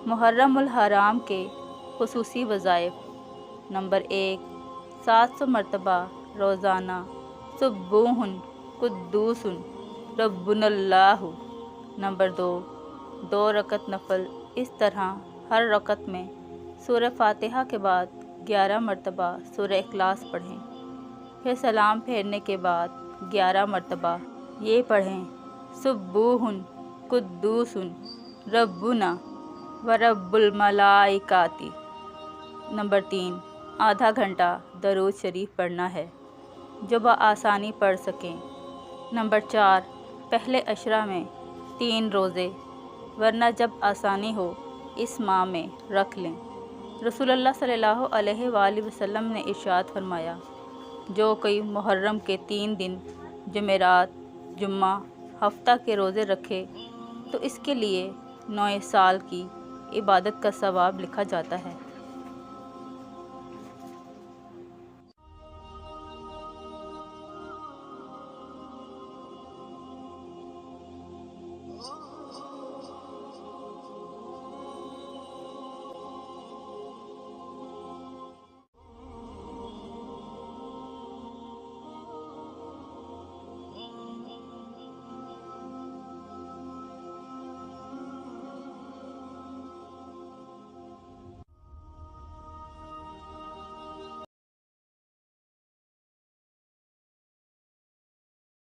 मुहर्रमुल हराम के खुसूसी वज़ाइफ। नंबर 1, 700 मरतबा रोज़ाना सुब्बूहुन कुद्दूसुन रब्बुनल्लाहु। नंबर 2, 2 रकत नफल। इस तरह हर रकत में सूरह फातिहा के बाद 11 मरतबा सूरह इखलास पढ़ें। फिर सलाम फेरने के बाद 11 मरतबा ये पढ़ें, सुब्बूहुन कुद्दूसुन रब्बुना व रब्बुल मलाइकाति। नंबर 3, आधा घंटा दरूद शरीफ पढ़ना है, जो बआसानी पढ़ सकें। नंबर 4, पहले अशरा में 3 रोज़े, वरना जब आसानी हो इस माह में रख लें। रसूलुल्लाह सल्लल्लाहु अलैहि वसल्लम ने इरशाद फरमाया, जो कोई मुहर्रम के 3 दिन जुमेरात, जुम्मा, हफ्ता के रोज़े रखे तो इसके लिए 9 साल की इबादत का सवाब लिखा जाता है।